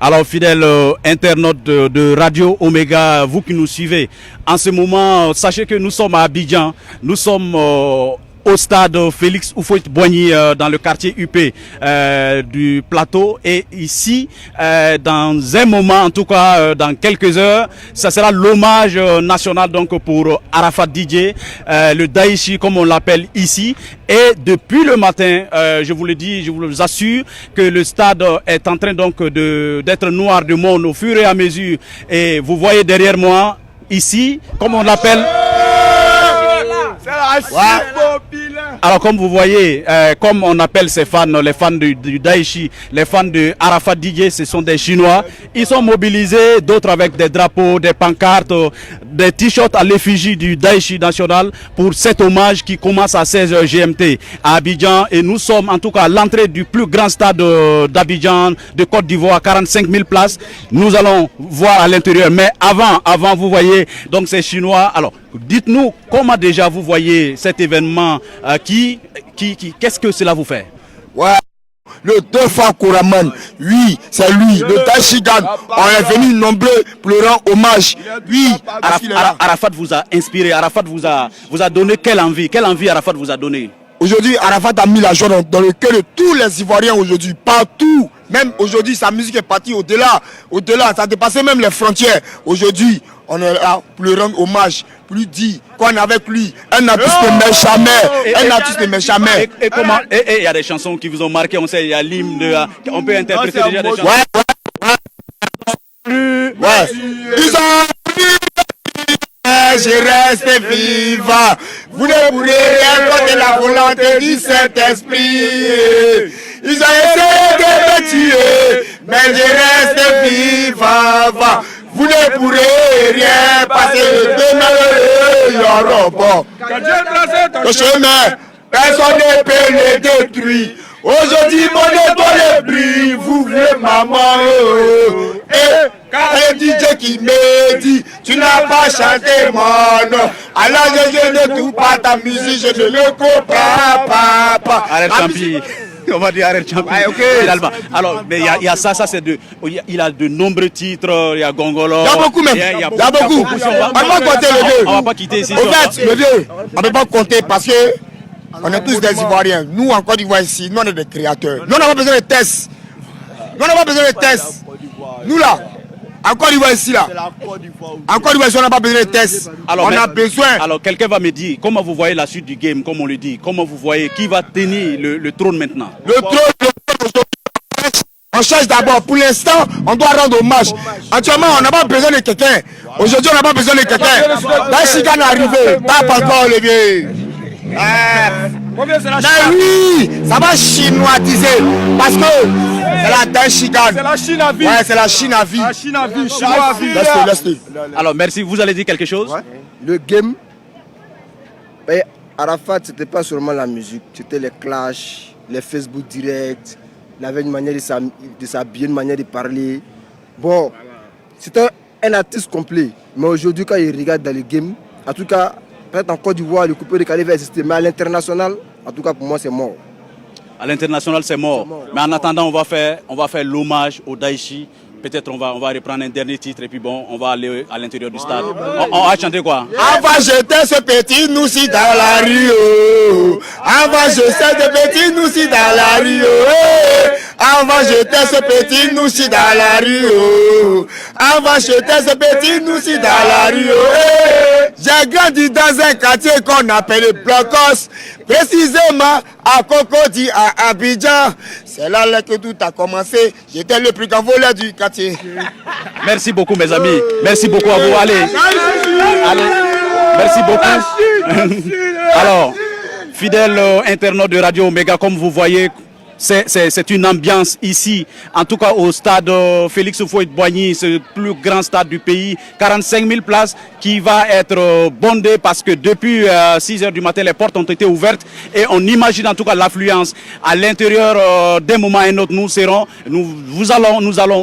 Alors, fidèles internautes de Radio Omega, vous qui nous suivez, en ce moment, sachez que nous sommes à Abidjan, nous sommes au stade Félix Houphouët-Boigny dans le quartier UP du plateau, et ici dans un moment, en tout cas dans quelques heures, ça sera l'hommage national donc pour Arafat DJ, le Daïchi comme on l'appelle ici. Et depuis le matin, je vous le dis, je vous assure que le stade est en train donc d'être noir de monde au fur et à mesure. Et vous voyez derrière moi ici, comme on l'appelle. Alors comme vous voyez, comme on appelle ces fans, les fans du Daïchi, les fans de Arafat DJ, ce sont des Chinois. Ils sont mobilisés, d'autres avec des drapeaux, des pancartes, des t-shirts à l'effigie du Daïchi national pour cet hommage qui commence à 16h GMT à Abidjan. Et nous sommes en tout cas à l'entrée du plus grand stade d'Abidjan, de Côte d'Ivoire, 45 000 places. Nous allons voir à l'intérieur. Mais avant, vous voyez, donc ces Chinois. Alors, dites-nous comment déjà vous voyez cet événement, qu'est-ce que cela vous fait? Ouais, le deux fois Kouraman, oui, c'est lui, le Daïchigan. On est venu nombreux pour le rendre hommage. Oui, Arafat vous a inspiré, Arafat vous a donné quelle envie Arafat vous a donné? Aujourd'hui, Arafat a mis la joie dans le cœur de tous les Ivoiriens aujourd'hui, partout. Même aujourd'hui, sa musique est partie au-delà, ça a dépassé même les frontières. Aujourd'hui, on est là pour lui rendre hommage, pour lui dire qu'on est avec lui. Un artiste ne meurt jamais, un artiste ne meurt jamais. Et il y a des chansons qui vous ont marqué, on sait, il y a l'hymne, on peut interpréter déjà des chansons. Ouais. Ils ont je reste vivant. Vous ne pourrez rien contre la volonté du Saint-Esprit. Ils ont essayé de me tuer, mais je reste vivant. Vous ne pourrez rien passer de demain. Le chemin, personne ne peut le détruire. Aujourd'hui, mon étoile brille, vous voulez maman. Et quand le DJ qui me dit, tu n'as pas chanté mon nom. Alors je ne trouve pas ta musique, je ne le comprends pas. Arrête Champi. On va dire arrête Champi. Finalement. Alors, mais il y a ça c'est il a de nombreux titres, il y a Gongolo. Il y a beaucoup même. Il y a beaucoup. On ne va pas compter le vieux. On va pas quitter ici. Au fait, le vieux, on ne peut pas compter parce que on est tous des Ivoiriens. Nous, en Côte d'Ivoire ici, nous, on est des créateurs. Nous, on n'a pas besoin de tests. Nous, là, en Côte d'Ivoire ici, là. En Côte d'Ivoire ici, on n'a pas besoin de tests. Alors, on a besoin. Alors, quelqu'un va me dire, comment vous voyez la suite du game, comme on le dit? Comment vous voyez, qui va tenir le trône maintenant? Le trône, on cherche d'abord. Pour l'instant, on doit rendre hommage. Actuellement, on n'a pas besoin de quelqu'un. Aujourd'hui, on n'a pas besoin de quelqu'un. Daïchigan est arrivé. Tape encore, le vieux. Mais oui, ça va chinoisiser parce que c'est la Daïchigan. C'est la Chine à vie. Ouais, c'est la Chine à vie. La Chine à vie, Chinois à vie. Laisse-le. Alors, merci. Vous allez dire quelque chose? Ouais. Le game, Arafat, c'était pas seulement la musique, c'était les clashs, les Facebook directs. Il avait une manière de s'habiller, une manière de parler. Bon, c'était un artiste complet. Mais aujourd'hui, quand il regarde dans le game, en tout cas, peut-être en Côte d'Ivoire, le coupé de Calais va exister, mais à l'international, en tout cas pour moi, c'est mort. À l'international, c'est mort. Mais en attendant, on va faire l'hommage au Daïchi. Peut-être on va reprendre un dernier titre et puis bon, on va aller à l'intérieur du stade. On va chanter quoi? On va jeter ce petit noussi dans la rue. On va jeter ce petit noussi dans la rue. On va jeter ce petit noussi dans la rue. On va jeter ce petit noussi dans la rue. J'ai grandi dans un quartier qu'on appelle Blocos, précisément à Cocody, à Abidjan. C'est là que tout a commencé. J'étais le plus grand voleur du quartier. Merci beaucoup mes amis. Merci beaucoup à vous. Allez. Merci beaucoup. Alors, fidèles internautes de Radio Omega, comme vous voyez, c'est une ambiance ici, en tout cas au stade Félix Houphouët-Boigny, ce plus grand stade du pays, 45 000 places qui va être bondé parce que depuis 6 h du matin, les portes ont été ouvertes et on imagine en tout cas l'affluence. À l'intérieur d'un moment et un autre, nous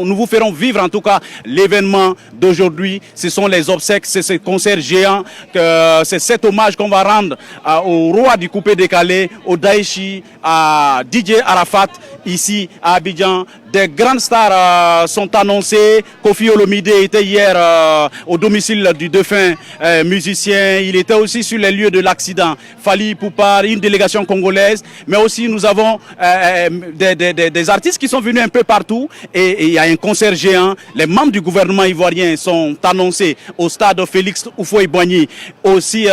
vous ferons vivre en tout cas l'événement d'aujourd'hui. Ce sont les obsèques, c'est ce concert géant, c'est cet hommage qu'on va rendre au roi du coupé décalé, au Daïchi, à DJ Arafat ici à Abidjan. Des grandes stars sont annoncées. Kofi Olomide était hier au domicile du défunt musicien. Il était aussi sur les lieux de l'accident. Fally Ipupa, une délégation congolaise. Mais aussi nous avons des artistes qui sont venus un peu partout. Et il y a un concert géant. Les membres du gouvernement ivoirien sont annoncés au stade Félix Houphouët-Boigny. Aussi,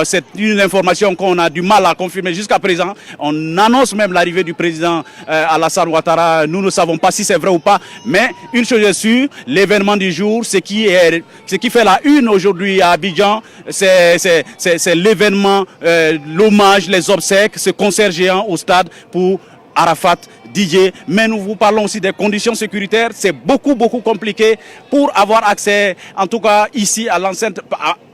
c'est une information qu'on a du mal à confirmer jusqu'à présent. On annonce même l'arrivée du président Alassane Ouattara. Nous ne savons pas si c'est vrai ou pas, mais une chose est sûre, l'événement du jour, ce qui fait la une aujourd'hui à Abidjan, c'est l'événement, l'hommage, les obsèques, ce concert géant au stade pour Arafat Didier. Mais nous vous parlons aussi des conditions sécuritaires. C'est beaucoup compliqué pour avoir accès, en tout cas ici à l'enceinte,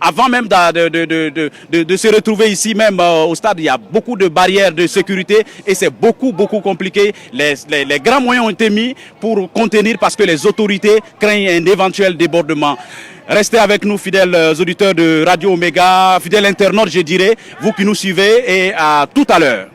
avant même de se retrouver ici même au stade. Il y a beaucoup de barrières de sécurité et c'est beaucoup compliqué. Les grands moyens ont été mis pour contenir parce que les autorités craignent un éventuel débordement. Restez avec nous, fidèles auditeurs de Radio Omega, fidèles internautes, je dirais, vous qui nous suivez, et à tout à l'heure.